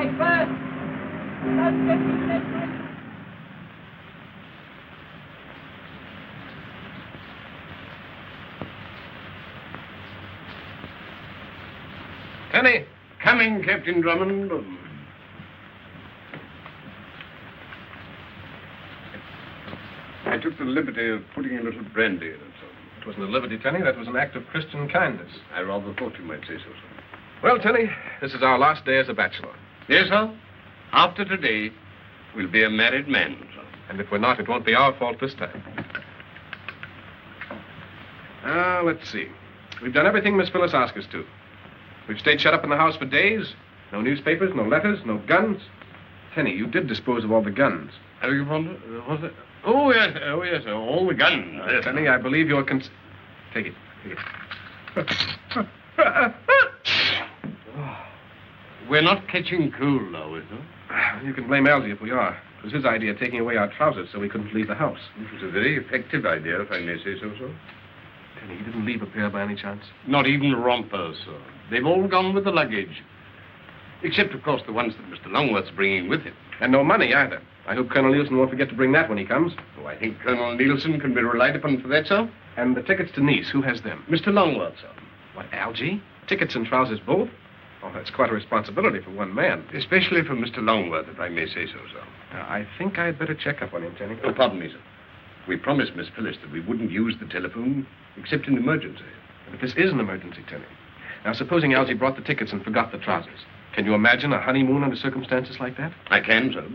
going fast. That's 50 minutes. Tenny, coming, Captain Drummond. I took the liberty of putting a little brandy in it, sir. It wasn't a liberty, Tenny. That was an act of Christian kindness. I rather thought you might say so, sir. Well, Tenny, this is our last day as a bachelor. Yes, sir. After today, we'll be a married man, sir. And if we're not, it won't be our fault this time. Let's see. We've done everything Miss Phyllis asked us to. We've stayed shut up in the house for days. No newspapers, no letters, no guns. Tenny, you did dispose of all the guns. Have you found it? Was it? Oh, yes, sir. All the guns. Yes, Tenny, I believe you're Take it. We're not catching cold, are we, sir? You can blame Algy if we are. It was his idea taking away our trousers so we couldn't leave the house. It was a very effective idea, if I may say so, sir. Tenny, he didn't leave a pair by any chance? Not even rompers, sir. They've all gone with the luggage. Except, of course, the ones that Mr. Longworth's bringing with him. And no money, either. I hope Colonel Nielsen won't forget to bring that when he comes. Oh, I think Colonel Nielsen can be relied upon for that, sir. And the tickets to Nice, who has them? Mr. Longworth, sir. What, Algy? Tickets and trousers both? Oh, that's quite a responsibility for one man. Especially for Mr. Longworth, if I may say so, sir. I think I'd better check up on him, Tenny. Oh, pardon me, sir. We promised Miss Phyllis that we wouldn't use the telephone except in emergency. But this is an emergency, Tenny. Now, supposing Algy brought the tickets and forgot the trousers. Can you imagine a honeymoon under circumstances like that? I can, sir.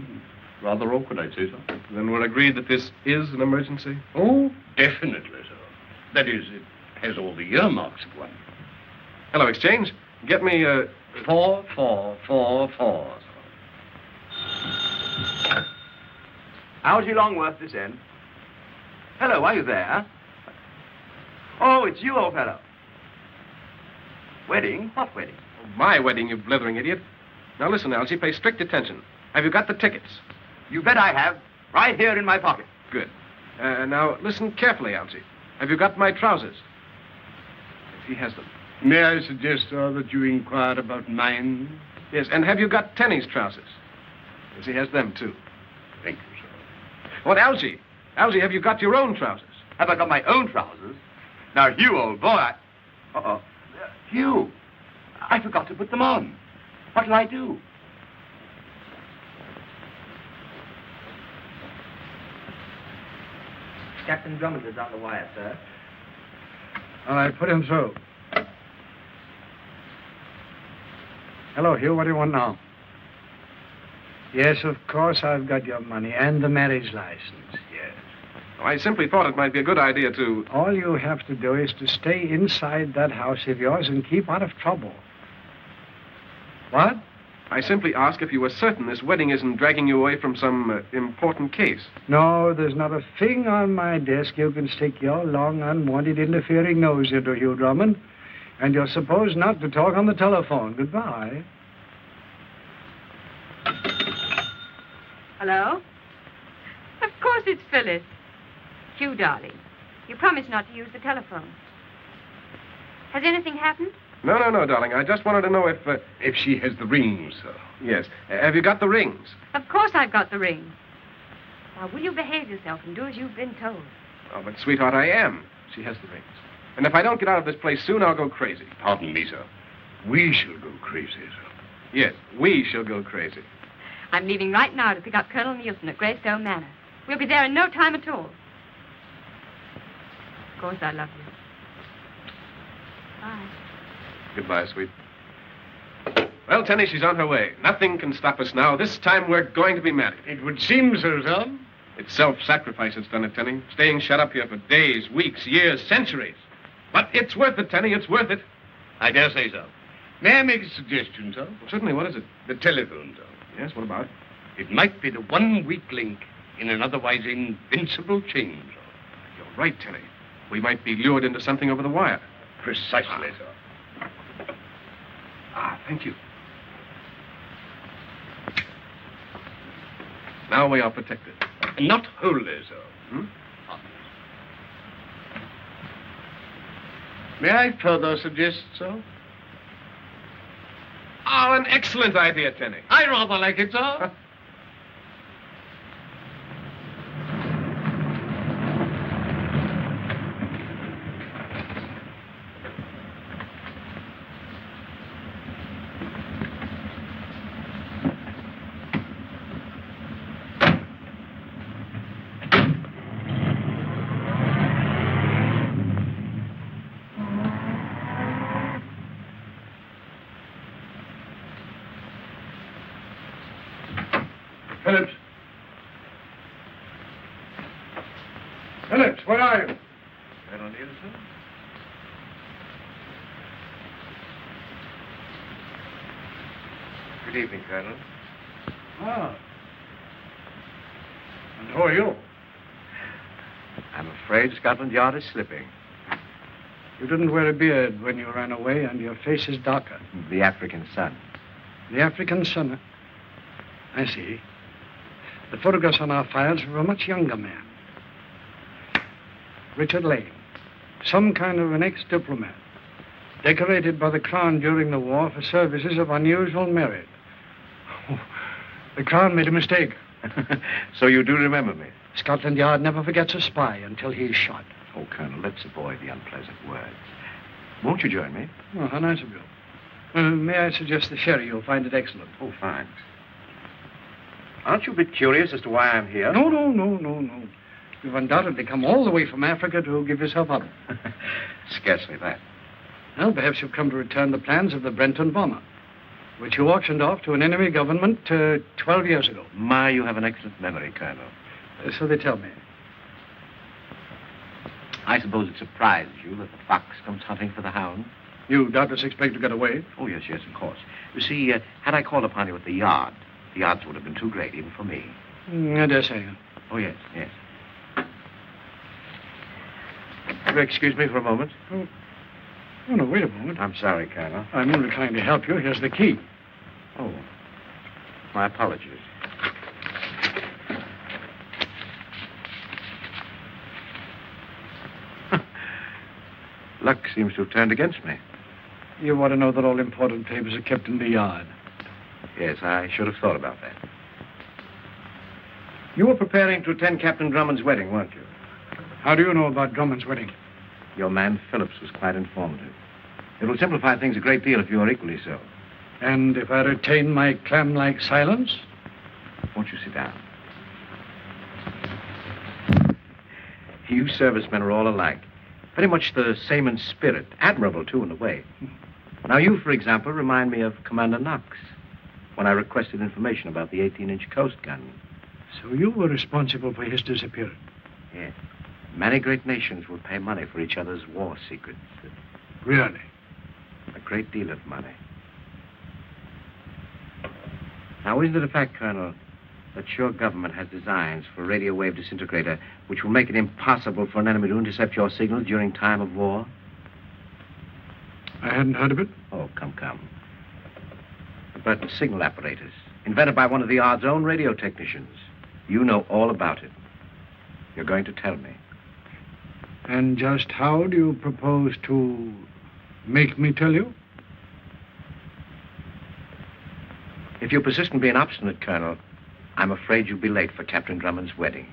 Rather awkward, I'd say, sir. Then we're agreed that this is an emergency? Oh, definitely, sir. That is, it has all the earmarks of one. Hello, Exchange. Get me, 4444, sir. Algy Longworth, this end. Hello, are you there? Oh, it's you, old fellow. Wedding? What wedding? Oh, my wedding, you blithering idiot. Now listen, Algy, pay strict attention. Have you got the tickets? You bet I have. Right here in my pocket. Good. Now, listen carefully, Algy. Have you got my trousers? If he has them. May I suggest, sir, that you inquire about mine? Yes, and have you got Tenny's trousers? Yes, he has them, too. Thank you, sir. What, Algy? Algy, have you got your own trousers? Have I got my own trousers? Now, Hugh, old boy, Uh-oh. Hugh, I forgot to put them on. What'll I do? Captain Drummond is on the wire, sir. All right, put him through. Hello, Hugh. What do you want now? Yes, of course, I've got your money and the marriage license, yes. I simply thought it might be a good idea to... All you have to do is to stay inside that house of yours and keep out of trouble. What? I simply ask if you were certain this wedding isn't dragging you away from some important case. No, there's not a thing on my desk you can stick your long, unwanted, interfering nose into, Hugh Drummond. And you're supposed not to talk on the telephone. Goodbye. Hello? Of course it's Phyllis. Hugh, darling, you promised not to use the telephone. Has anything happened? No, darling. I just wanted to know If she has the rings, sir. Yes. Have you got the rings? Of course I've got the ring. Now, will you behave yourself and do as you've been told? Oh, but, sweetheart, I am. She has the rings. And if I don't get out of this place soon, I'll go crazy. Pardon me, sir. We shall go crazy, sir. Yes, we shall go crazy. I'm leaving right now to pick up Colonel Nielsen at Greystone Manor. We'll be there in no time at all. Of course I love you. Bye. Goodbye, sweet. Well, Tenny, she's on her way. Nothing can stop us now. This time we're going to be married. It would seem so, sir. It's self-sacrifice that's done it, Tenny. Staying shut up here for days, weeks, years, centuries. But it's worth it, Tenny. It's worth it. I dare say so. May I make a suggestion, sir? Well, certainly. What is it? The telephone, sir. Yes, what about it? It might be the one weak link in an otherwise invincible chain, sir. You're right, Tenny. We might be lured into something over the wire. Precisely, sir. Thank you. Now we are protected. Not wholly, sir. Hmm? May I further suggest, sir? Oh, an excellent idea, Tenny. I rather like it, sir. Phillips. Phillips, where are you? Colonel Nielsen? Good evening, Colonel. Ah. And who are you? I'm afraid Scotland Yard is slipping. You didn't wear a beard when you ran away, and your face is darker. The African sun. The African son. I see. The photographs on our files are of a much younger man. Richard Lane. Some kind of an ex-diplomat. Decorated by the Crown during the war for services of unusual merit. Oh, the Crown made a mistake. So you do remember me? Scotland Yard never forgets a spy until he's shot. Oh, Colonel, let's avoid the unpleasant words. Won't you join me? Oh, how nice of you. May I suggest the sherry? You'll find it excellent. Oh, fine. Aren't you a bit curious as to why I'm here? No. You've undoubtedly come all the way from Africa to give yourself up. Scarcely that. Well, perhaps you've come to return the plans of the Brenton bomber, which you auctioned off to an enemy government 12 years ago. You have an excellent memory, Colonel. So they tell me. I suppose it surprised you that the fox comes hunting for the hound? You doubtless expect to get away. Oh, yes, of course. You see, had I called upon you at the yard, the odds would have been too great, even for me. I dare say. Oh, yes. Will you excuse me for a moment? Oh, no, wait a moment. I'm sorry, Colonel. I'm only trying to help you. Here's the key. Oh, my apologies. Luck seems to have turned against me. You want to know that all important papers are kept in the yard. Yes, I should have thought about that. You were preparing to attend Captain Drummond's wedding, weren't you? How do you know about Drummond's wedding? Your man, Phillips, was quite informative. It will simplify things a great deal if you are equally so. And if I retain my clam-like silence? Won't you sit down? You servicemen are all alike. Very much the same in spirit. Admirable, too, in a way. Now, you, for example, remind me of Commander Knox when I requested information about the 18-inch coast gun. So you were responsible for his disappearance? Yes. Many great nations will pay money for each other's war secrets. Really? A great deal of money. Now, isn't it a fact, Colonel, that your government has designs for a radio wave disintegrator which will make it impossible for an enemy to intercept your signals during time of war? I hadn't heard of it. Oh, come. But signal apparatus, invented by one of the yard's own radio technicians. You know all about it. You're going to tell me. And just how do you propose to make me tell you? If you persist in being obstinate, Colonel, I'm afraid you'll be late for Captain Drummond's wedding.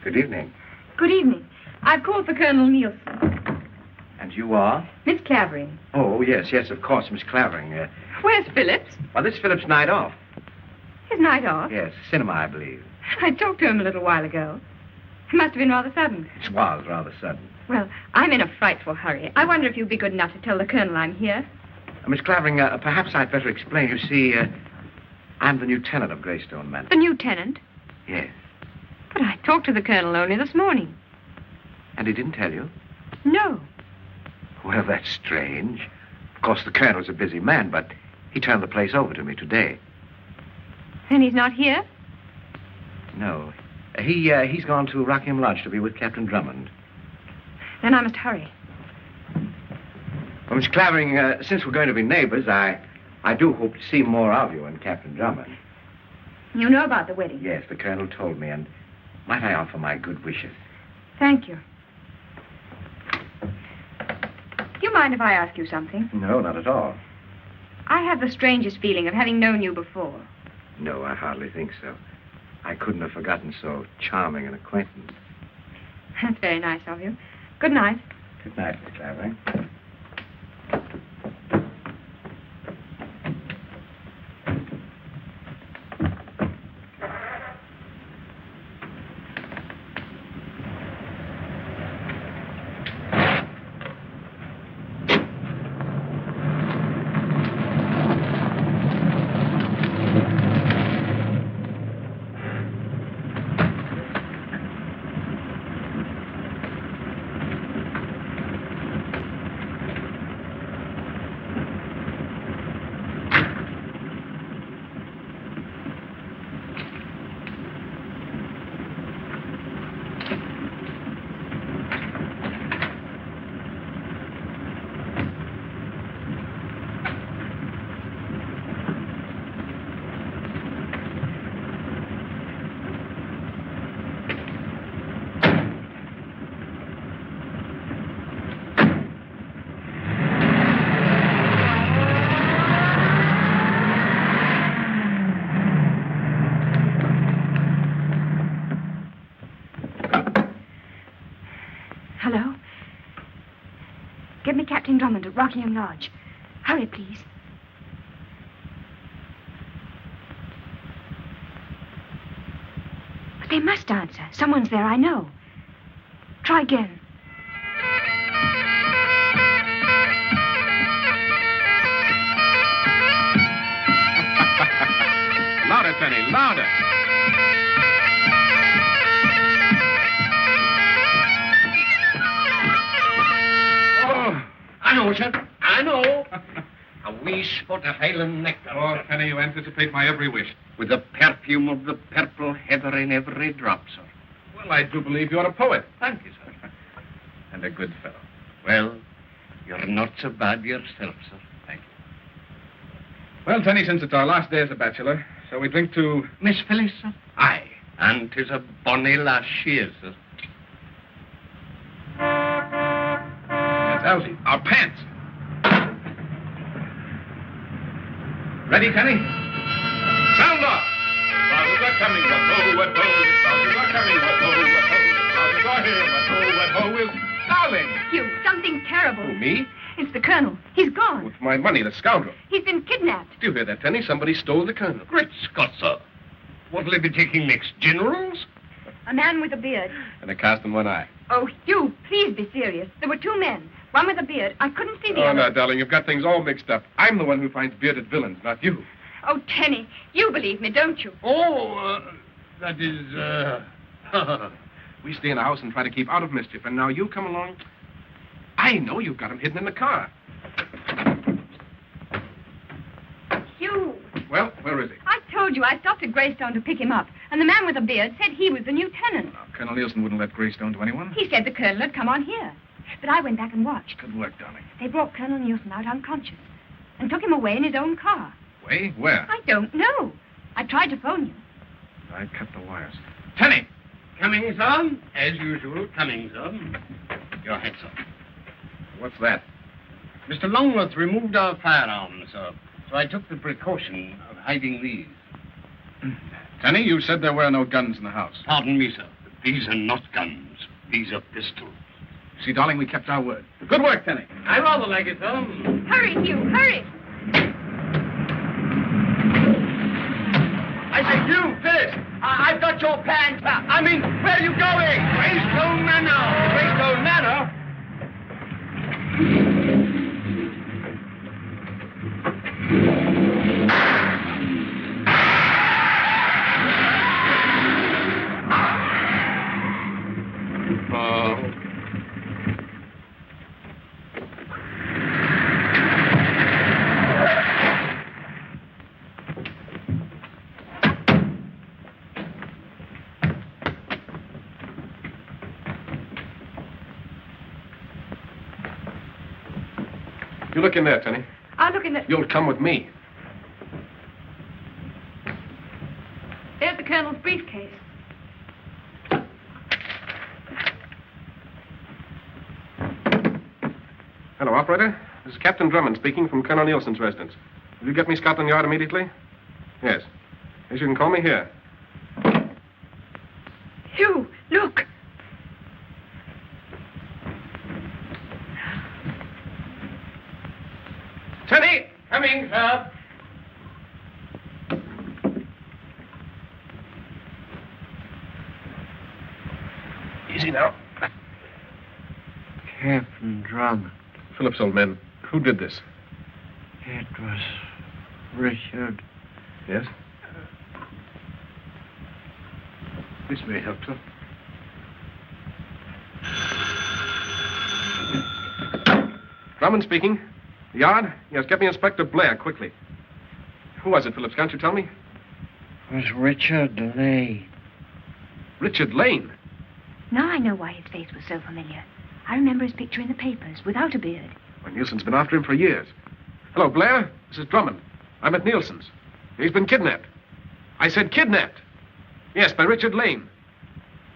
Good evening. Good evening. I've called for Colonel Nielsen. And you are? Miss Clavering. Oh, yes, of course, Miss Clavering. Where's Phillips? Well, this is Philip's night off. His night off? Yes, cinema, I believe. I talked to him a little while ago. It must have been rather sudden. It was rather sudden. Well, I'm in a frightful hurry. I wonder if you'd be good enough to tell the Colonel I'm here. Miss Clavering, perhaps I'd better explain. You see, I'm the new tenant of Greystone Manor. The new tenant? Yes. But I talked to the Colonel only this morning. And he didn't tell you? No. Well, that's strange. Of course, the Colonel's a busy man, but he turned the place over to me today. Then he's not here? No, He's gone to Rockingham Lodge to be with Captain Drummond. Then I must hurry. Well, Miss Clavering, since we're going to be neighbors, I do hope to see more of you and Captain Drummond. You know about the wedding? Yes, the Colonel told me, and might I offer my good wishes? Thank you. Do you mind if I ask you something? No, not at all. I have the strangest feeling of having known you before. No, I hardly think so. I couldn't have forgotten so charming an acquaintance. That's very nice of you. Good night. Good night, Miss Clavering. Hello? Give me Captain Drummond at Rockingham Lodge. Hurry, please. But they must answer. Someone's there, I know. Try again. Louder, Tenny, louder. I know, sir. I know. A wee spot of Highland nectar. Oh, Penny, you anticipate my every wish. With the perfume of the purple heather in every drop, sir. Well, I do believe you're a poet. Thank you, sir. And a good fellow. Well, you're not so bad yourself, sir. Thank you. Well, Tenny, since it's our last day as a bachelor, shall we drink to... Miss Phyllis, sir? Aye. And 'tis a bonny lass she is, sir. That's Elsie. Our pants. Ready, Tenny? Sound off! Bouncers are coming, what-ho, what-ho. Bouncers are coming, what-ho, what-ho. Bouncers are here, what-ho, what-ho. We'll... Darling! You, something terrible. Who, me? It's the Colonel. He's gone. With my money, the scoundrel. He's been kidnapped. Do you hear that, Tenny? Somebody stole the Colonel. Great Scott, sir. What'll he be taking next? Generals? A man with a beard. And a cast in one eye. Oh, Hugh, please be serious. There were two men. One with a beard. I couldn't see the Oh, other. no, darling, you've got things all mixed up. I'm the one who finds bearded villains, not you. Oh, Tenny, you believe me, don't you? Oh, that is, We stay in the house and try to keep out of mischief, and now you come along. I know you've got him hidden in the car. Hugh, Well, where is he? I told you I stopped at Greystone to pick him up, and the man with the beard said he was the lieutenant. Now, Colonel Nielsen wouldn't let Greystone to anyone. He said the Colonel had come on here. But I went back and watched. Good work, darling. They brought Colonel Nielsen out unconscious and took him away in his own car. Way? Where? I don't know. I tried to phone you. I cut the wires. Tenny. Coming, sir? As usual, coming, sir. Your head, sir. What's that? Mr. Longworth removed our firearms, sir. So I took the precaution of hiding these. Tenny, you said there were no guns in the house. Pardon me, sir. These are not guns. These are pistols. See, darling, we kept our word. Good work, Tenny. I rather like it, sir. Hurry, Hugh, hurry. I say, you, Phyllis, I've got your pants. I mean, where are you going? Greystone Manor. Greystone Manor? You look in there, Tenny. I'll look in the... You'll come with me. There's the Colonel's briefcase. Hello, operator. This is Captain Drummond speaking from Colonel Nielsen's residence. Will you get me Scotland Yard immediately? Yes. Yes, you can call me here. Hugh, look. Tenny! Coming, sir. Easy now. Captain Drummond. Phillips, old man, who did this? It was Richard. Yes? This may help, sir. Drummond speaking. The Yard? Yes, get me Inspector Blair, quickly. Who was it, Phillips? Can't you tell me? It was Richard Lane. Richard Lane. Now I know why his face was so familiar. I remember his picture in the papers, without a beard. Well, Nielsen's been after him for years. Hello, Blair. This is Drummond. I'm at Nielsen's. He's been kidnapped. I said kidnapped. Yes, by Richard Lane.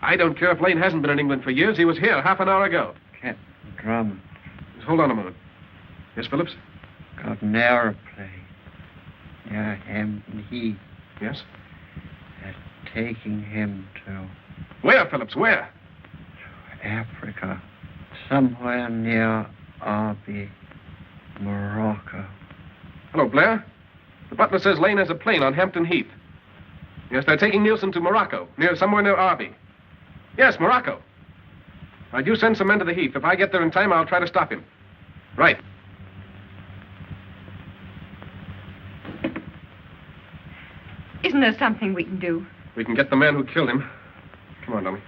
I don't care if Lane hasn't been in England for years. He was here half an hour ago. Captain Drummond. Just hold on a moment. Yes, Phillips? Got an airplane near Hampton Heath. Yes? They're taking him to Where, Phillips? Where? Africa. Somewhere near Arby, Morocco. Hello, Blair. The butler says Lane has a plane on Hampton Heath. Yes, they're taking Nielsen to Morocco, somewhere near Arby. Yes, Morocco. All right, you send some men to the Heath. If I get there in time, I'll try to stop him. Right. Isn't there something we can do? We can get the man who killed him. Come on, dummy.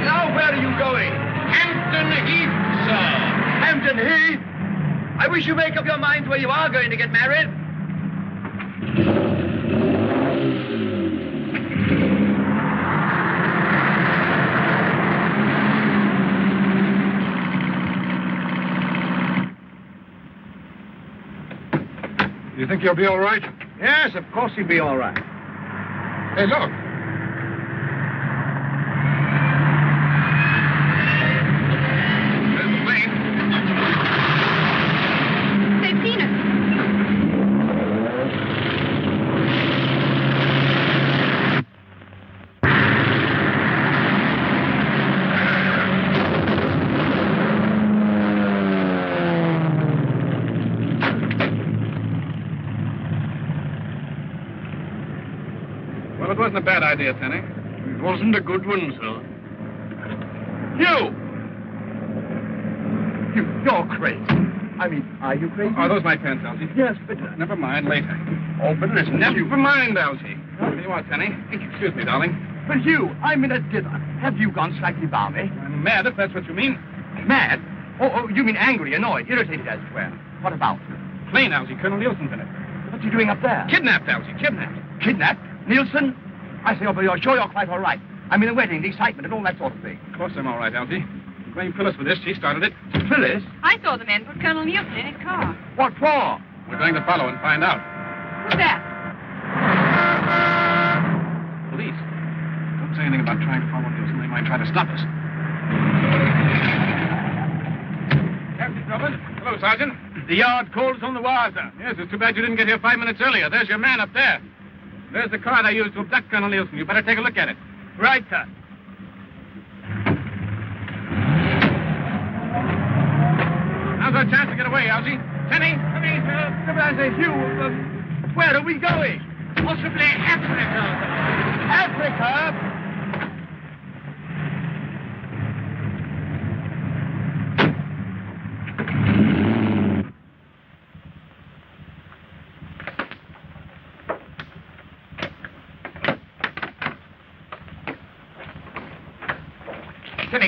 Now, where are you going? Hampton Heath, sir. Hampton Heath? I wish you make up your mind where you are going to get married. You think you'll be all right? Yes, of course he'll be all right. Hey, look. There's the plane. They've seen us. Well, it wasn't a bad idea, Tenny. It wasn't a good one, sir. You're crazy. I mean, are you crazy? Are those my pants, Elsie? Yes, but... Never mind, later. Oh, but listen, Never mind, Elsie. What do you want, Tenny? Excuse me, darling. But Hugh, I'm in a dinner. Have you gone slightly balmy? I'm mad, if that's what you mean. Mad? Oh, you mean angry, annoyed, irritated elsewhere. What about? Plane, Elsie. Colonel Nielsen's in it. What's he doing up there? Kidnapped, Elsie. Kidnapped. Kidnapped? Nielsen? I say, oh, but you're sure you're quite all right. I mean, the wedding, the excitement, and all that sort of thing. Of course I'm all right, Elsie. Blame Phyllis for this. She started it. Phyllis? I saw the men put Colonel Nielsen in his car. What for? We're going to follow and find out. Who's that? Police. Don't say anything about trying to follow Nielsen. They might try to stop us. Captain Drummond. Hello, Sergeant. The Yard called us on the wire, sir. Yes, it's too bad you didn't get here 5 minutes earlier. There's your man up there. There's the car they used to abduct Colonel Nielsen. You better take a look at it. Right, sir. Now's our chance to get away, Elsie. Tenny, come in, sir. I say, Hugh, where are we going? Possibly Africa. Africa?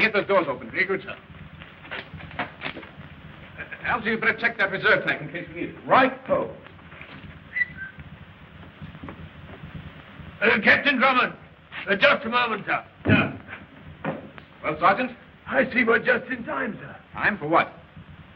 get those doors open. Very good, sir. Algy, you better check that reserve tank in case we need it. Right, ho. Captain Drummond. Just a moment, sir. Well, Sergeant? I see we're just in time, sir. Time for what?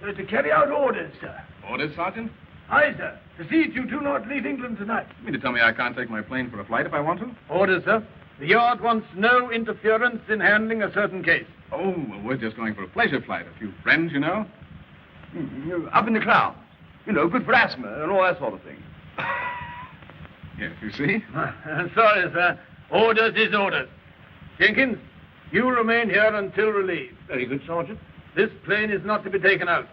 To carry out orders, sir. Orders, Sergeant? Aye, sir. To see that you do not leave England tonight. You mean to tell me I can't take my plane for a flight if I want to? Orders, sir. The yard wants no interference in handling a certain case. Oh, well, we're just going for a pleasure flight. A few friends, you know. Up in the clouds. You know, good for asthma and all that sort of thing. Yes, you see? Sorry, sir. Orders is orders. Jenkins, you remain here until relieved. Very good, Sergeant. This plane is not to be taken out.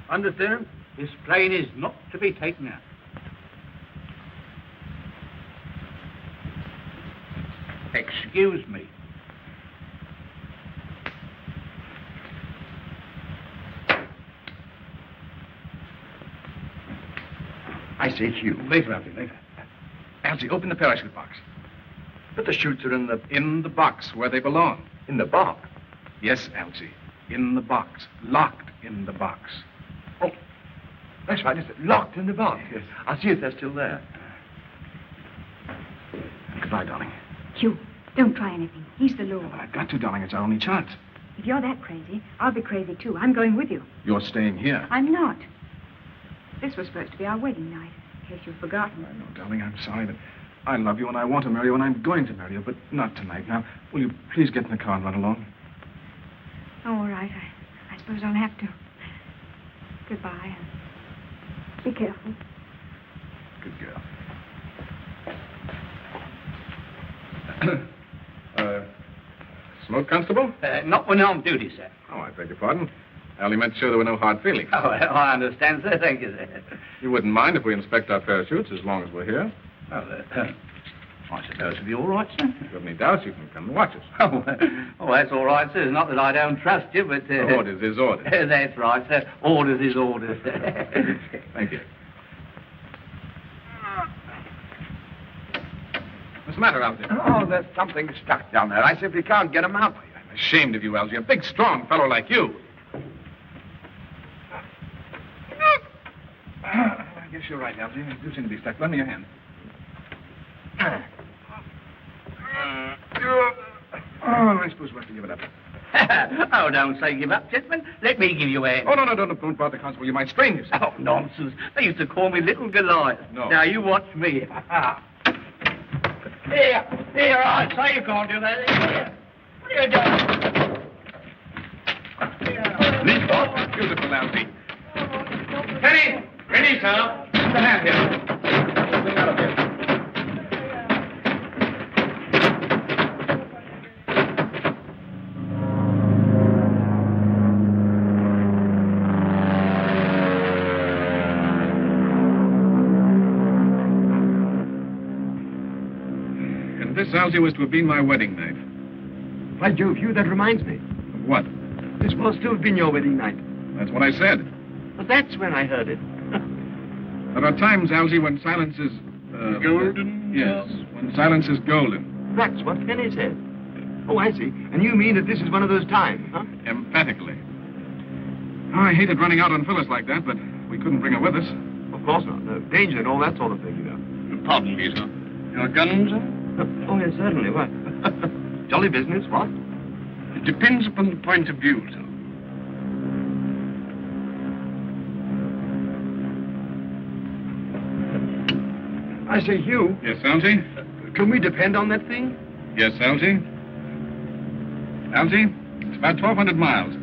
Understand? This plane is not to be taken out. Excuse me. I say, Hugh. Later, Algy, later. Algy, open the parachute box. But the chutes are in the... In the box, where they belong. in the box. Yes, Algy. In the box. Locked in the box. Oh, that's right. It's locked in the box. Yes. I'll see if they're still there. Goodbye, darling. Hugh, don't try anything. He's the law. But I've got to, darling. It's our only chance. If you're that crazy, I'll be crazy too. I'm going with you. You're staying here. I'm not. This was supposed to be our wedding night, in case you've forgotten. I know, darling. I'm sorry, but I love you and I want to marry you and I'm going to marry you, but not tonight. Now, will you please get in the car and run along? Oh, all right. I suppose I'll have to. Goodbye. And be careful. Good girl. Smoke, Constable? Not when on duty, sir. Oh, I beg your pardon. I only meant to show there were no hard feelings. Oh, I understand, sir. Thank you, sir. You wouldn't mind if we inspect our parachutes as long as we're here? Well, I suppose it'll be all right, sir. If you have any doubts, you can come and watch us. Oh, that's all right, sir. Not that I don't trust you, but... Orders is orders. That's right, sir. Orders is orders. Thank you. What's the matter, Algy? Oh, there's something stuck down there. I simply can't get them out. I'm ashamed of you, Algy. A big, strong fellow like you. I guess you're right, Algy. You do seem to be stuck. Lend me your hand. Oh, I suppose we'll have to give it up. Oh, don't say give up, gentlemen. Let me give you a hand. Oh, no, don't bother, Constable. You might strain yourself. Oh, nonsense. They used to call me Little Goliath. No. Now, you watch me. Here, I say you can't do that. Here. What are you doing? Oh, beautiful, Algy. Ready? Ready, sir. Put the hand here. Bring out of here. This, Algy, was to have been my wedding night. By Jove, Hugh, that reminds me. Of what? This must have been your wedding night. That's what I said. But that's when I heard it. There are times, Algy, when silence is... Golden? Yes, when silence is golden. That's what Penny said. Oh, I see. And you mean that this is one of those times, huh? Emphatically. Oh, I hated running out on Phyllis like that, but we couldn't bring her with us. Of course not. No. Danger and all that sort of thing, you know. Pardon me, sir. Your gun, sir? Oh, yes, certainly. What? Jolly business, what? It depends upon the point of view, sir. I say, Hugh, Yes, Algy? can we depend on that thing? Yes, Algy? Algy, it's about 1,200 miles.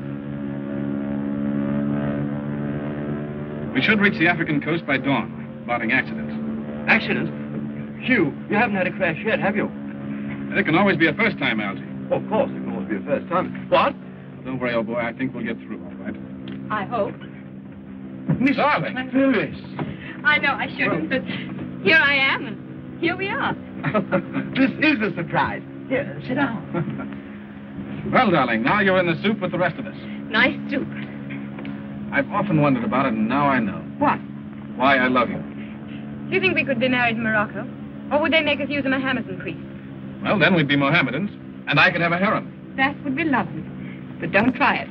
We should reach the African coast by dawn, barring accidents. Accident? Hugh, you haven't had a crash yet, have you? There can always be a first time, Algy. Oh, of course, it can always be a first time. What? Don't worry, old boy. I think we'll get through, all right? I hope. Miss Darling. Phyllis. I know I shouldn't, but here I am, and here we are. This is a surprise. Here, sit down. Well, darling, now you're in the soup with the rest of us. Nice soup. I've often wondered about it, and now I know. What? Why I love you. Do you think we could be married in Morocco? Or would they make us use a Mohammedan priest? Well, then we'd be Mohammedans, and I could have a harem. That would be lovely. but don't try it.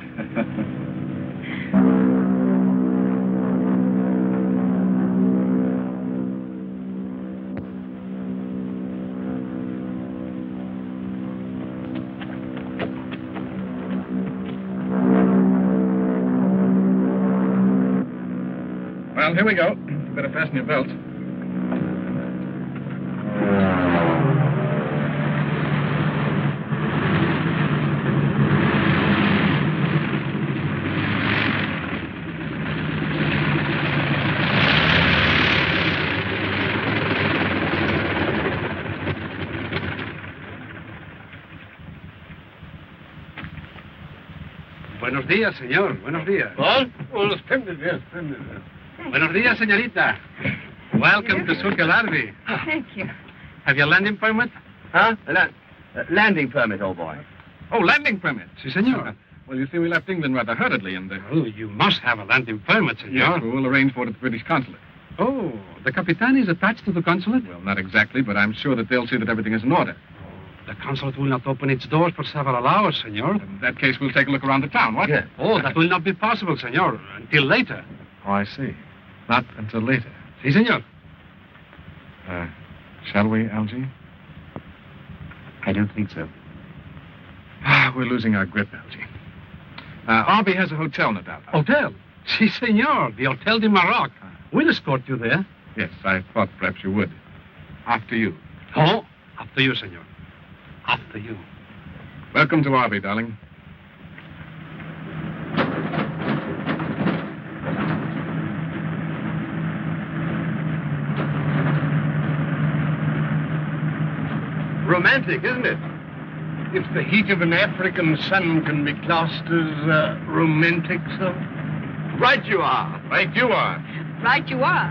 Well, here we go. Better fasten your belts. Buenos días, señor. Buenos días. Oh, splendid, yes, splendid. Buenos días, señorita. Welcome to Circle Arby. Thank you. Have your landing permit? Huh? Landing permit, old boy. Oh, landing permit. Si, senor. Well, you see, we left England rather hurriedly, and... Oh, you must have a landing permit, senor. Yes, we'll arrange for it at the British consulate. Oh, the Capitan is attached to the consulate? Well, not exactly, but I'm sure that they'll see that everything is in order. The consulate will not open its doors for several hours, senor. In that case, we'll take a look around the town, what? Yes. Oh, that will not be possible, senor, until later. Oh, I see. Not until later. Si, senor. Shall we, Algy? I don't think so. We're losing our grip, Algy. Arby has a hotel, no doubt. Hotel? Si, senor. The Hotel de Maroc. We'll escort you there. Yes, I thought perhaps you would. After you. Oh, after you, senor. After you. Welcome to Arby, darling. Romantic, isn't it? If the heat of an African sun can be classed as romantic, sir. Right you are. Right you are. Right you are.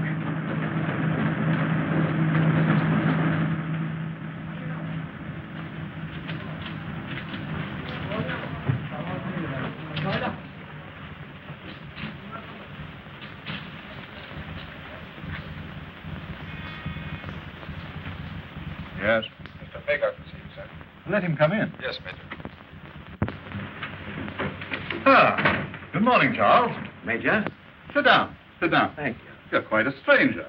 Yes. Mr. Bigger to see you, sir. Let him come in. Yes, Major. Ah, good morning, Charles. Major? Sit down. Sit down. Thank you. You're quite a stranger.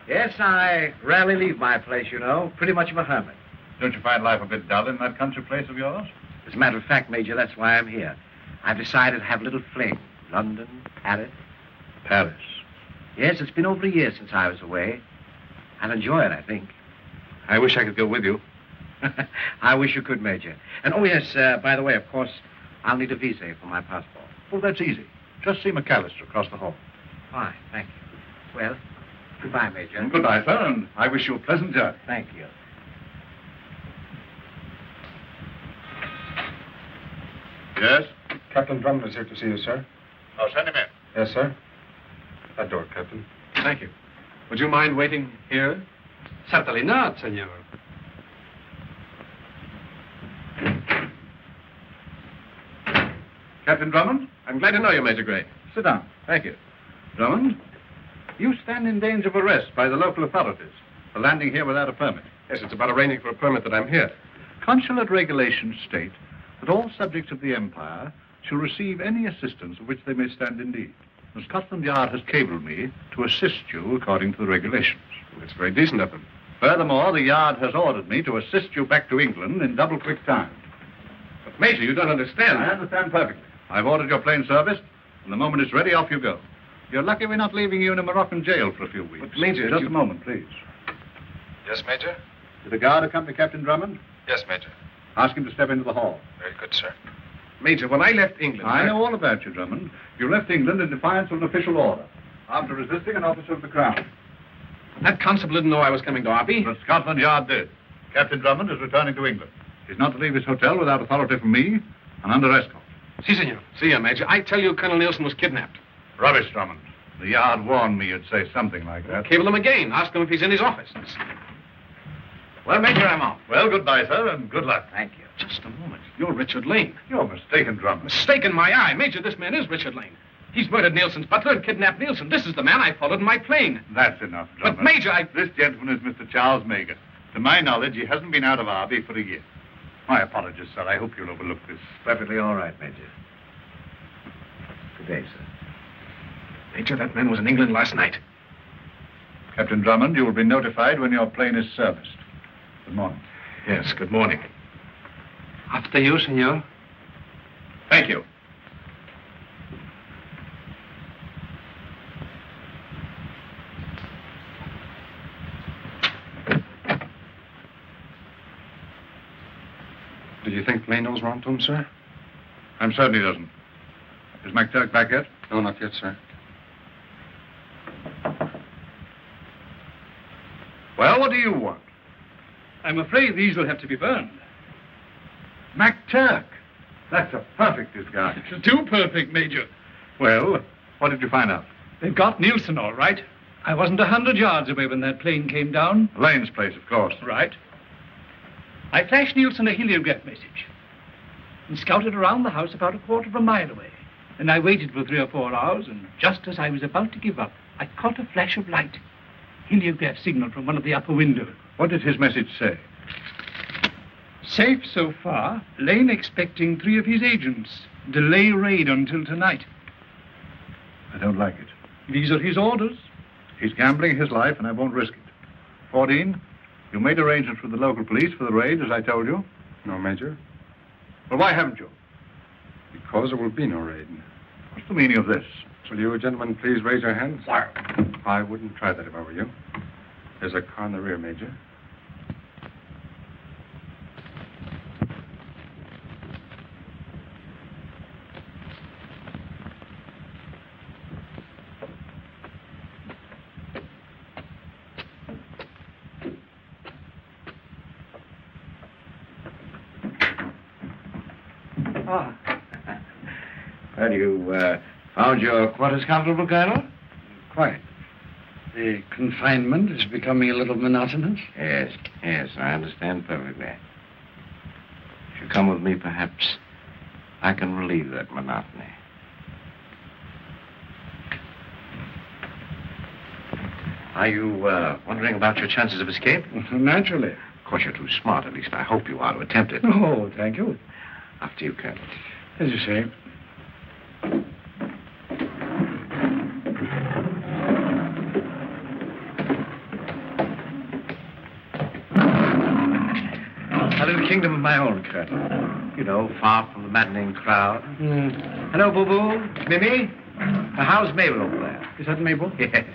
Yes, I rarely leave my place, you know. Pretty much of a hermit. Don't you find life a bit dull in that country place of yours? As a matter of fact, Major, that's why I'm here. I've decided to have a little fling. London, Paris. Paris. Yes, it's been over a year since I was away. I'll enjoy it, I think. I wish I could go with you. I wish you could, Major. And, oh, yes, by the way, of course, I'll need a visa for my passport. Oh, that's easy. Just see McAllister across the hall. Fine, thank you. Well, goodbye, Major. And goodbye, sir, and I wish you a pleasant journey. Thank you. Yes? Captain Drummond is here to see you, sir. Oh, send him in. Yes, sir. That door, Captain. Thank you. Would you mind waiting here? Certainly not, senor. Captain Drummond, I'm glad to know you, Major Gray. sit down. Thank you. Drummond, you stand in danger of arrest by the local authorities for landing here without a permit. Yes, it's about arranging for a permit that I'm here. Consulate regulations state that all subjects of the Empire shall receive any assistance of which they may stand in need. The Scotland Yard has cabled me to assist you according to the regulations. It's very decent of them. Furthermore, the Yard has ordered me to assist you back to England in double quick time. But, Major, you don't understand. I understand perfectly. I've ordered your plane serviced, and the moment it's ready, off you go. You're lucky we're not leaving you in a Moroccan jail for a few weeks. But, Major, Just you- a moment, please. Yes, Major? Did the guard accompany Captain Drummond? Yes, Major. Ask him to step into the hall. Very good, sir. Major, when I left England... I know all about you, Drummond. You left England in defiance of an official order, after resisting an officer of the Crown. That constable didn't know I was coming to Arby. But Scotland Yard did. Captain Drummond is returning to England. He's not to leave his hotel without authority from me and under escort. Si, senor. See you, Major. I tell you, Colonel Nielsen was kidnapped. Rubbish, Drummond. The Yard warned me you'd say something like that. Cable him again. Ask him if he's in his office. Well, Major, I'm off. Well, goodbye, sir, and good luck. Thank you. Just a moment. You're Richard Lane. You're mistaken, Drummond. Mistake in my eye. Major, this man is Richard Lane. He's murdered Nielsen's butler and kidnapped Nielsen. This is the man I followed in my plane. That's enough, Drummond. But, Major, This gentleman is Mr. Charles Meagher. To my knowledge, he hasn't been out of Arby for a year. My apologies, sir. I hope you'll overlook this. Perfectly all right, Major. Good day, sir. Major, that man was in England last night. Captain Drummond, you will be notified when your plane is serviced. Good morning. Yes, good morning. After you, senor. Thank you. Do you think Blaine knows we're on to him, sir? I'm certain he doesn't. Is McTurk back yet? No, not yet, sir. Well, what do you want? I'm afraid these will have to be burned. McTurk. That's a perfect disguise. Too perfect, Major. Well, what did you find out? They've got Nielsen all right. I wasn't 100 yards away when that plane came down. Lane's place, of course. Right. I flashed Nielsen a heliograph message and scouted around the house about a quarter of a mile away. And I waited for 3 or 4 hours, and just as I was about to give up, I caught a flash of light. Heliograph signal from one of the upper windows. What did his message say? Safe so far. Lane expecting 3 of his agents. Delay raid until tonight. I don't like it. These are his orders. He's gambling his life, and I won't risk it. 14, you made arrangements with the local police for the raid, as I told you. No, Major. Well, why haven't you? Because there will be no raid. What's the meaning of this? Will you gentlemen please raise your hands? Why? I wouldn't try that if I were you. There's a car in the rear, Major. Ah. Well, you found your quarters comfortable, Colonel? Quite. The confinement is becoming a little monotonous. Yes, I understand perfectly. If you come with me, perhaps I can relieve that monotony. Are you wondering about your chances of escape? Naturally. Of course, you're too smart. At least I hope you are to attempt it. Oh, thank you. After you, Colonel. As you say. A little kingdom of my own, Colonel. You know, far from the maddening crowd. Hello, Boo-Boo. Mimi. How's Mabel over there? Is that Mabel? Yes.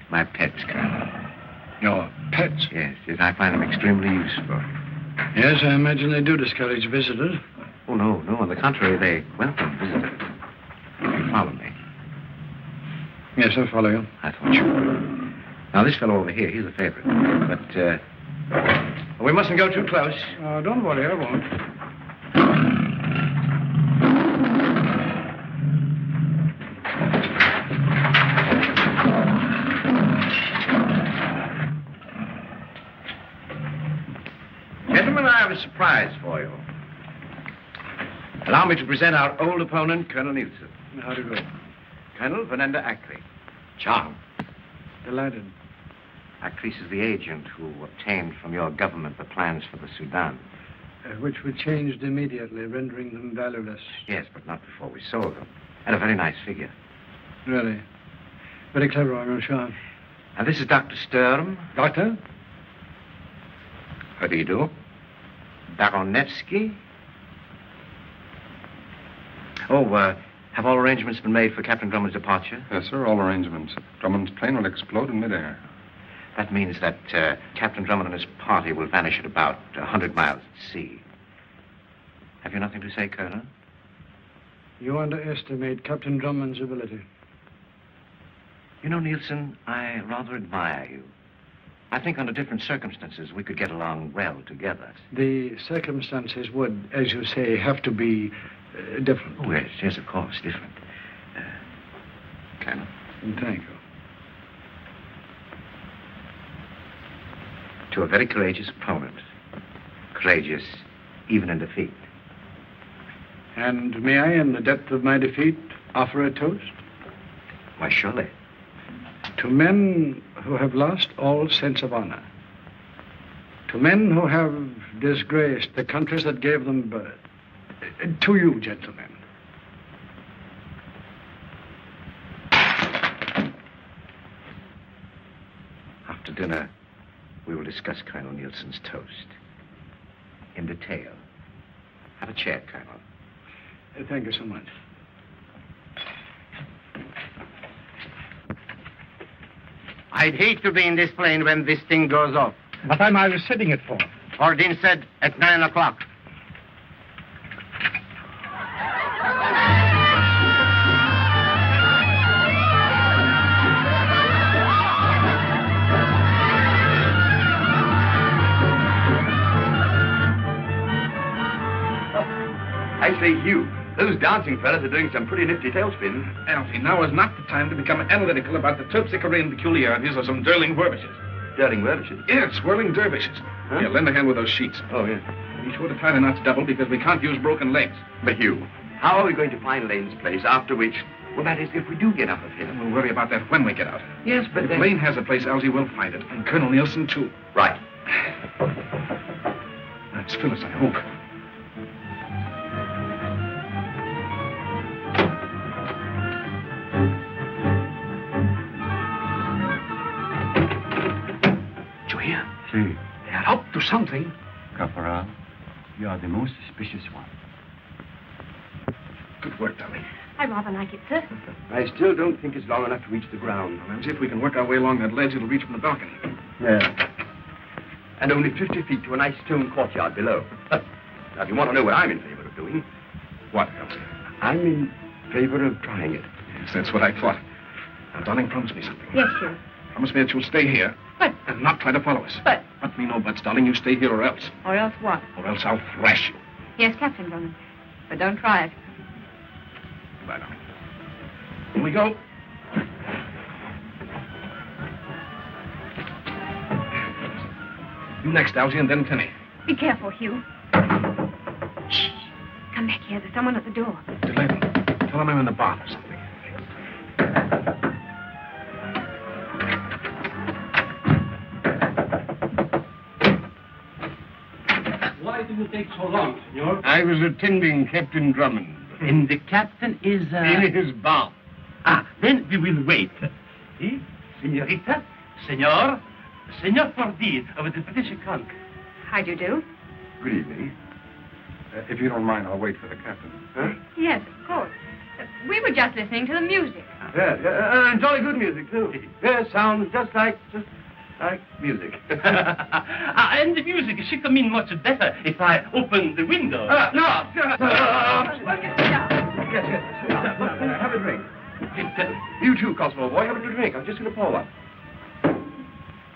My pets, Colonel. Your pets? Yes, I find them extremely useful. Yes, I imagine they do discourage visitors. Oh, no. On the contrary, they welcome visitors. You follow me? Yes, I'll follow you. I thought you would. Now, this fellow over here, he's a favorite. But, we mustn't go too close. Don't worry, I won't. Gentlemen, I have a surprise for you. Allow me to present our old opponent, Colonel Nielsen. How do you go? Colonel Venenda Ackley. Charm. Delighted. Ackley is the agent who obtained from your government the plans for the Sudan. Which were changed immediately, rendering them valueless. Yes, but not before we sold them. At a very nice figure. Really? Very clever, I'm sure. And this is Dr. Sturm. Doctor? How do you do? Baronetsky. Oh, have all arrangements been made for Captain Drummond's departure? Yes, sir, all arrangements. Drummond's plane will explode in midair. That means that Captain Drummond and his party will vanish at about 100 miles at sea. Have you nothing to say, Colonel? You underestimate Captain Drummond's ability. You know, Nielsen, I rather admire you. I think under different circumstances we could get along well together. The circumstances would, as you say, have to be different. Oh, yes, of course, different. Colonel. Thank you. To a very courageous opponent. Courageous even in defeat. And may I, in the depth of my defeat, offer a toast? Why, surely. To men who have lost all sense of honor. To men who have disgraced the countries that gave them birth. To you, gentlemen. After dinner, we will discuss Colonel Nielsen's toast. In detail. Have a chair, Colonel. Thank you so much. I'd hate to be in this plane when this thing goes off. What time are you setting it for? Ordin said at 9 o'clock. I say, Hugh, those dancing fellas are doing some pretty nifty tailspins. Alfie, now is not the time to become analytical about the Terpsichorean peculiarities of some dirling dervishes. Dirling dervishes? Yes, whirling dervishes. Huh? Here, lend a hand with those sheets. Oh, yeah. Be sure to tie the knots double because we can't use broken legs. But, Hugh, how are we going to find Lane's place after which... Well, that is, if we do get out of here. And we'll worry about that when we get out. Yes, but If then... Lane has a place, Elsie will find it. And Colonel Nielsen, too. Right. That's Phyllis, I hope. See. They're up to something. Corporal, you are the most suspicious one. Good work, darling. I rather like it, sir. I still don't think it's long enough to reach the ground. Well, Elsie, if we can work our way along that ledge, it'll reach from the balcony. Yeah. And only 50 feet to a nice stone courtyard below. Now, if you want to know what I'm in favor of doing, What, Elsie? I'm in favor of trying it. Yes, that's what I thought. Now, darling, promise me something. Yes, sir. Promise me that you'll stay here. But- And not try to follow us. But- Let me know, buts, darling. You stay here or else. Or else what? Or else I'll thrash you. Yes, Captain Drummond. But don't try it. Goodbye, darling. Here we go. You next, Elsie, and then Tenny. Be careful, Hugh. Shh. Come back here. There's someone at the door. Delay them. Tell them I'm in the bath or something. Why did you take so long, senor? I was attending Captain Drummond. And the captain is, In his bath. Ah, then we will wait. See? Senorita, senor Fordy of the British Conk. How do you do? Good evening. If you don't mind, I'll wait for the captain. Huh? Yes, of course. We were just listening to the music. Yeah, and jolly good music, too. Yeah, sounds just like music. And the music should come in much better if I open the window. No. Yes, Have a drink. You too, Cosmo boy. Have a drink. I'm just going to pour one.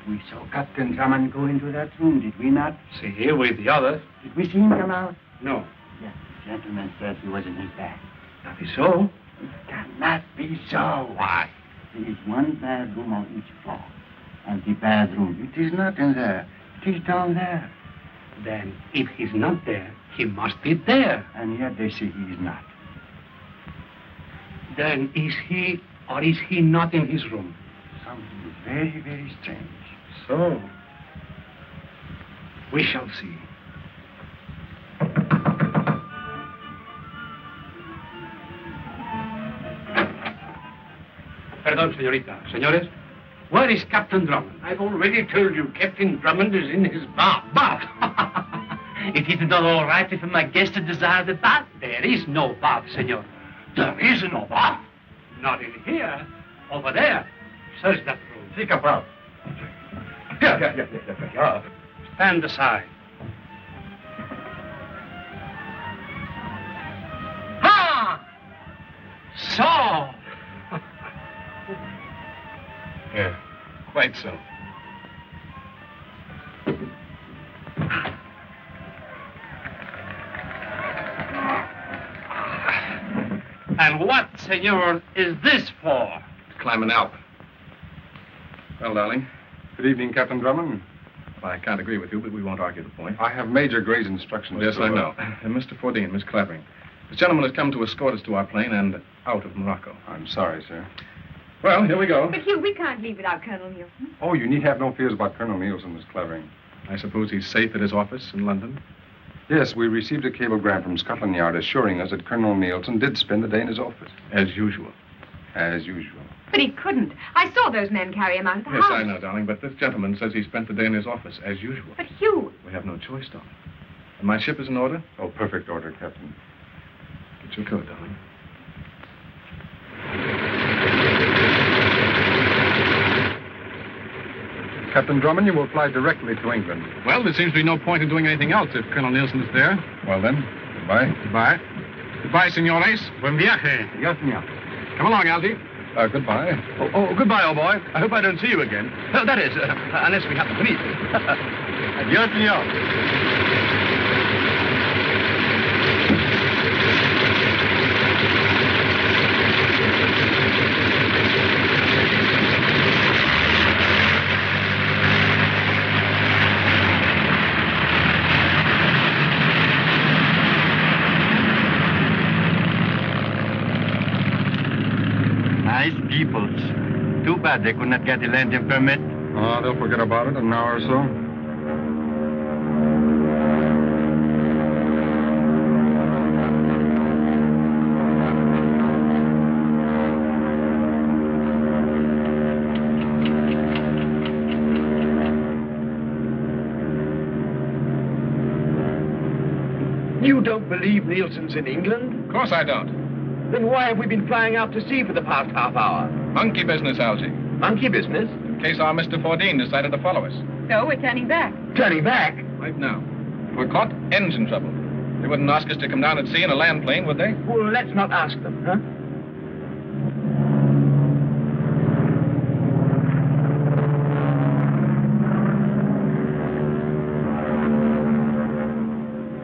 We saw Captain Drummond go into that room, did we not? See, here with the others. Did we see him come out? No. Yes, the gentleman says he was in his bag. That is so. It cannot be so. Why? There is one bedroom on each floor. And the bedroom, it is not in there. It is down there. Then, if he's not there, he must be there. And yet they say he is not. Then is he or is he not in his room? Something very, very strange. So, we shall see. Pardon, señorita. Señores, where is Captain Drummond? I've already told you Captain Drummond is in his bath. Bath? It is not all right if my guest desires a bath. There is no bath, senor. There is no bath. Not in here. Over there. Search that room. See, Capral. Yeah. Stand aside. Ha! So. Yeah, quite so. And what, senor, is this for? To climb an Alp. Well, darling. Good evening, Captain Drummond. Well, I can't agree with you, but we won't argue the point. I have Major Gray's instructions. Yes, I know. Mr. Fordine, Miss Clavering. This gentleman has come to escort us to our plane and out of Morocco. I'm sorry, sir. Well, here we go. But, Hugh, we can't leave without Colonel Nielsen. Oh, you need have no fears about Colonel Nielsen, Miss Clavering. I suppose he's safe at his office in London? Yes, we received a cablegram from Scotland Yard assuring us that Colonel Nielsen did spend the day in his office. As usual. As usual. But he couldn't. I saw those men carry him out of the Yes, house. I know, darling, but this gentleman says he spent the day in his office, as usual. But, Hugh... We have no choice, darling. And my ship is in order? Oh, perfect order, Captain. Get your coat, darling. Captain Drummond, you will fly directly to England. Well, there seems to be no point in doing anything else if Colonel Nielsen is there. Well, then, goodbye. Goodbye. Goodbye, senores. Buen viaje. Yes, senor. Come along, Algy. Goodbye. Oh, goodbye, old boy. I hope I don't see you again. That is, unless we happen to meet. Adios, senor. Nice peoples. Too bad they could not get the landing permit. Oh, they'll forget about it in an hour or so. You don't believe Nielsen's in England? Of course I don't. Then why have we been flying out to sea for the past half hour? Monkey business, Algy. Monkey business? In case our Mr. Fordine decided to follow us. So we're turning back. Turning back? Right now. If we're caught, engine trouble. They wouldn't ask us to come down at sea in a land plane, would they? Well, let's not ask them, huh?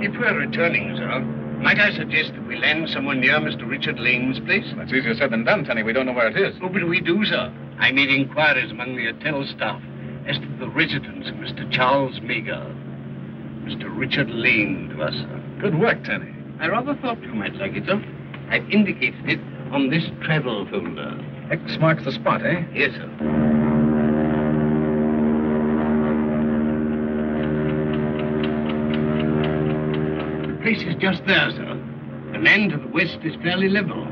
If we're returning, sir, might I suggest that we land somewhere near Mr. Richard Lane's place? That's easier said than done, Tenny. We don't know where it is. Oh, but we do, sir. I made inquiries among the hotel staff as to the residence of Mr. Charles Meagher. Mr. Richard Lane to us, sir. Good work, Tenny. I rather thought you might like it, sir. I've indicated it on this travel folder. X marks the spot, eh? Yes, sir. The place is just there, sir. The land to the west is fairly level.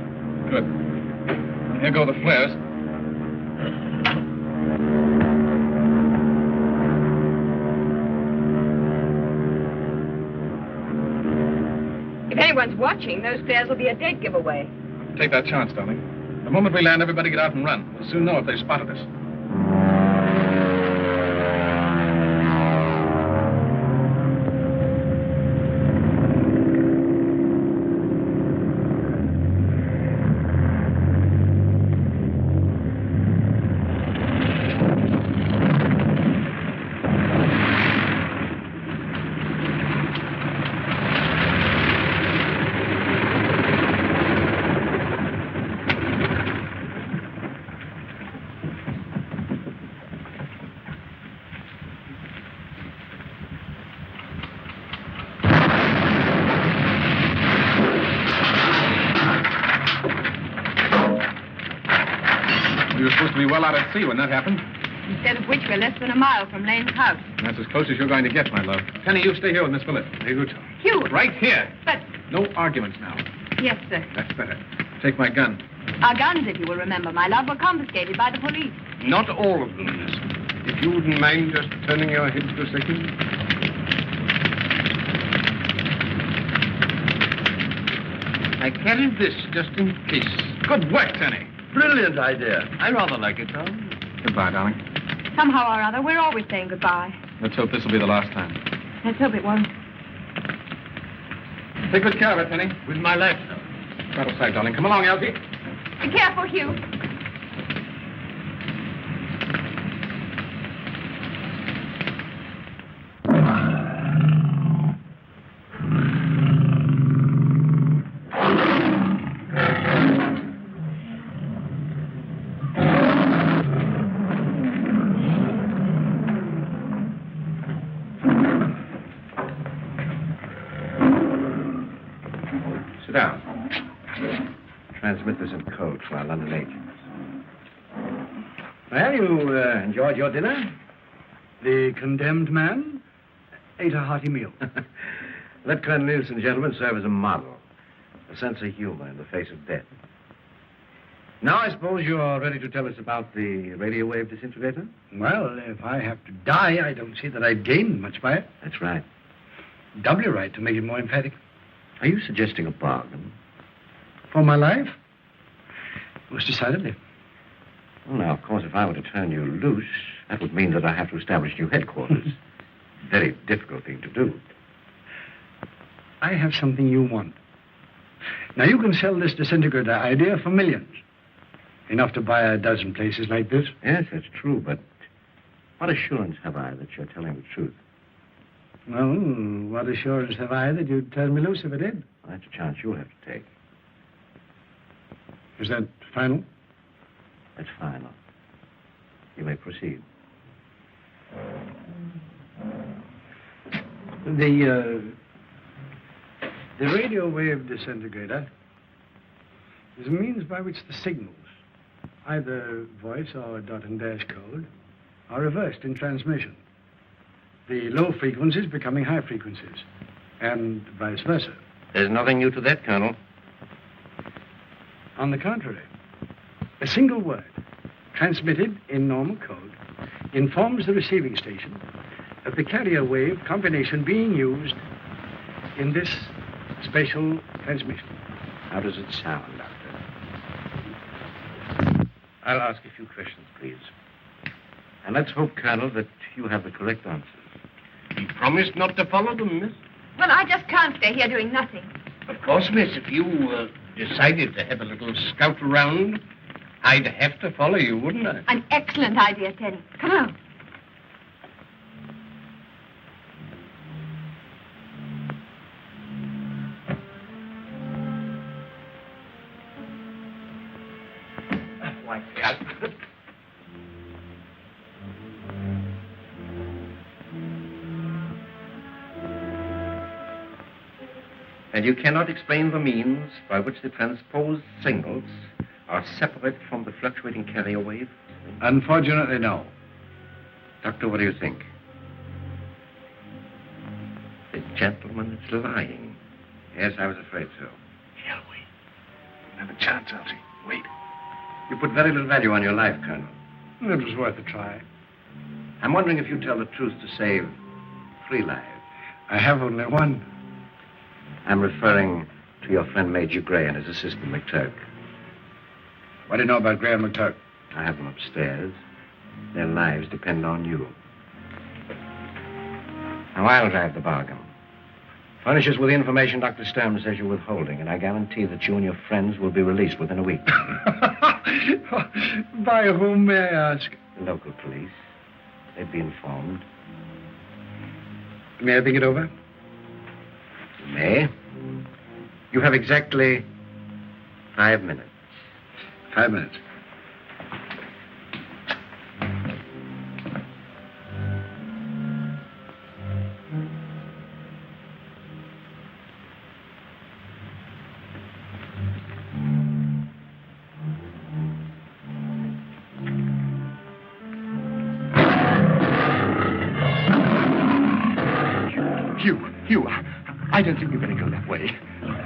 Good. Here go the flares. If anyone's watching, those flares will be a dead giveaway. Take that chance, darling. The moment we land, everybody get out and run. We'll soon know if they've spotted us. We were supposed to be well out at sea when that happened. Instead of which, we're less than a mile from Lane's house. And that's as close as you're going to get, my love. Penny, you stay here with Miss Phillips. Very good. Hugh! Right here. But... No arguments now. Yes, sir. That's better. Take my gun. Our guns, if you will remember, my love, were confiscated by the police. Not all of them, miss. If you wouldn't mind just turning your head for a second. I carried this just in case. Good work, Tenny. Brilliant idea. I rather like it, Tom. Goodbye, darling. Somehow or other, we're always saying goodbye. Let's hope this will be the last time. Let's hope it won't. Take good care of it, Penny. With my life, sir. Out of sight, darling. Come along, Elsie. Be careful, Hugh. Sit down. Transmit this in code for our London agents. Well, you enjoyed your dinner? The condemned man ate a hearty meal. Let Colonel Nielsen, gentlemen, serve as a model. A sense of humor in the face of death. Now, I suppose you're ready to tell us about the radio wave disintegrator? Well, if I have to die, I don't see that I've gained much by it. That's right. Doubly right, to make it more emphatic. Are you suggesting a bargain? For my life? Most decidedly. Well, now, of course, if I were to turn you loose, that would mean that I have to establish new headquarters. Very difficult thing to do. I have something you want. Now, you can sell this disintegrator idea for millions. Enough to buy a dozen places like this. Yes, that's true, but what assurance have I that you're telling the truth? Well, what assurance have I that you'd turn me loose if I did? Well, that's a chance you'll have to take. Is that final? That's final. You may proceed. The radio wave disintegrator is a means by which the signals, either voice or dot and dash code, are reversed in transmission. The low frequencies becoming high frequencies, and vice versa. There's nothing new to that, Colonel. On the contrary, a single word, transmitted in normal code, informs the receiving station of the carrier wave combination being used in this special transmission. How does it sound, Doctor? I'll ask a few questions, please. And let's hope, Colonel, that you have the correct answers. You promised not to follow them, miss? Well, I just can't stay here doing nothing. Of course, miss, if you decided to have a little scout around, I'd have to follow you, wouldn't I? An excellent idea, Teddy. Come on. And you cannot explain the means by which the transposed signals are separate from the fluctuating carrier wave? Unfortunately, no. Doctor, what do you think? The gentleman is lying. Yes, I was afraid so. Shall we? Have a chance, Elsie. Wait. You put very little value on your life, Colonel. It was worth a try. I'm wondering if you tell the truth to save 3 lives. I have only one. I'm referring to your friend Major Gray and his assistant, McTurk. What do you know about Gray and McTurk? I have them upstairs. Their lives depend on you. Now, I'll drive the bargain. Furnish us with the information Dr. Stern says you're withholding, and I guarantee that you and your friends will be released within a week. By whom, may I ask? The local police. They'd be informed. May I think it over? You may. You have exactly 5 minutes. 5 minutes. Hugh, I don't think we're going to go that way.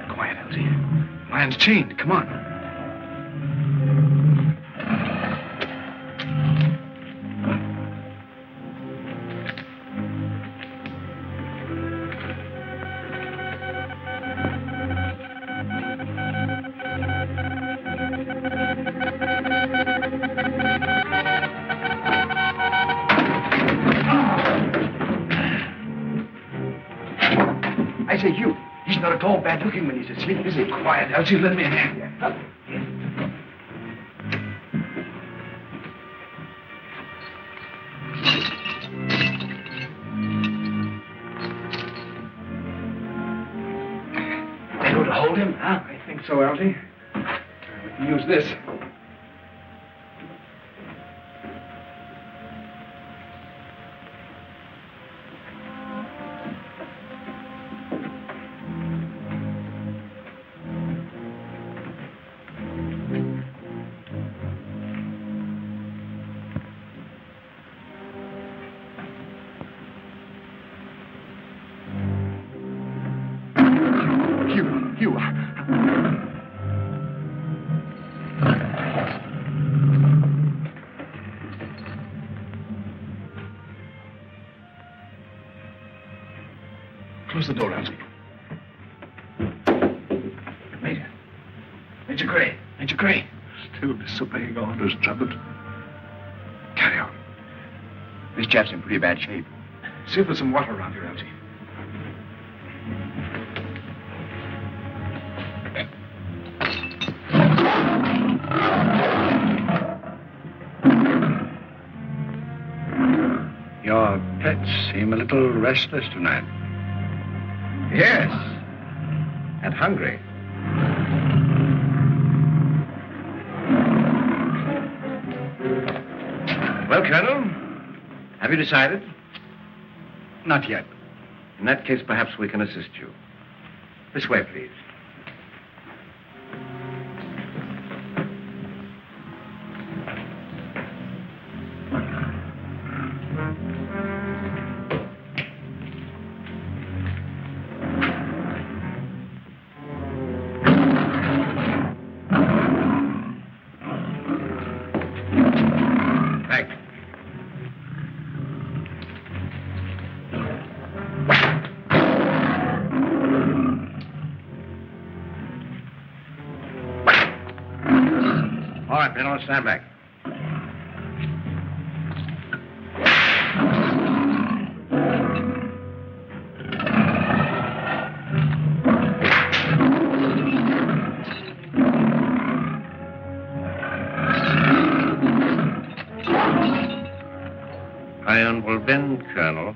Quiet, Elsie. Man's chained. Come on. I say, Hugh, he's not at all bad looking when he's asleep, is he? Quiet, Elsie. Lend me a hand. Able to hold him, huh? I think so, Elsie. We can use this. Close the door, Elsie. Major Gray. Major Gray. Still disobeying orders, Drummond. Carry on. This chap's in pretty bad shape. See if there's some water around here, Elsie. Your pets seem a little restless tonight. Yes. And hungry. Well, Colonel, have you decided? Not yet. In that case, perhaps we can assist you. This way, please. All right, men, stand back. Iron will bend, Colonel.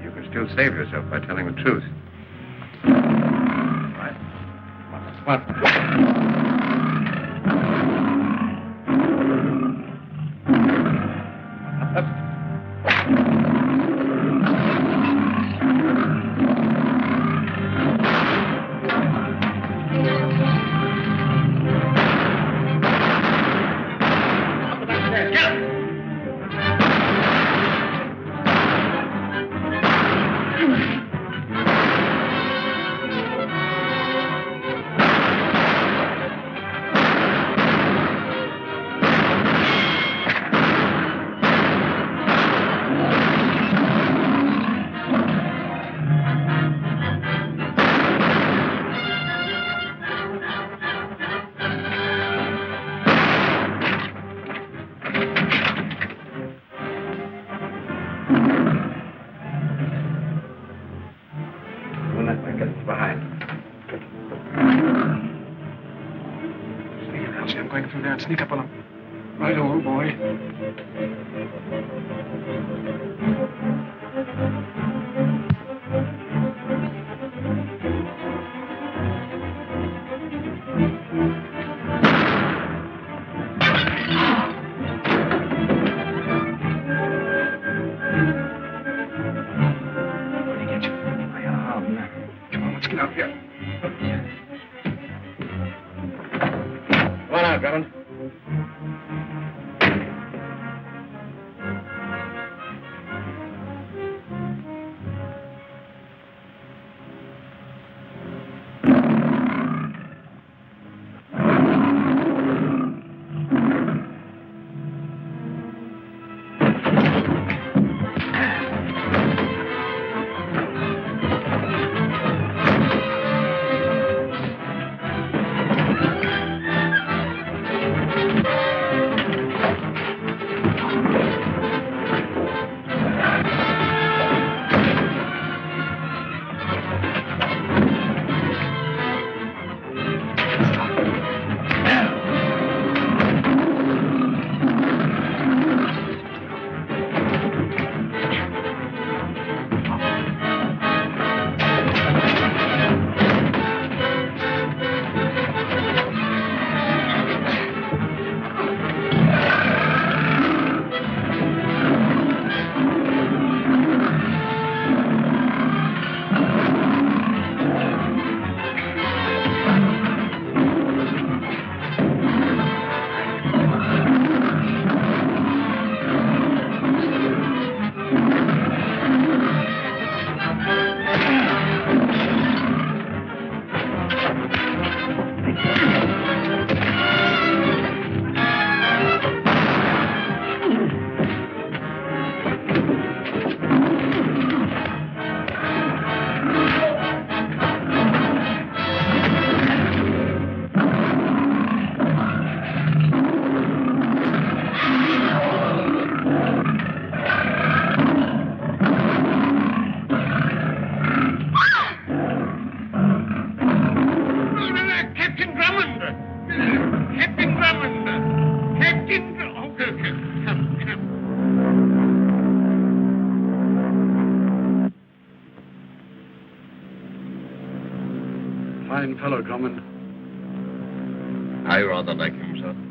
You can still save yourself by telling the truth. What? I'm going through there and sneak up on him. Right, old boy. Let me get you. My arm. Come on, let's get out here. Come on out, Drummond. Drummond! Captain Drummond! Captain Drummond! Oh, come. Fine fellow, Drummond. I rather like him, sir.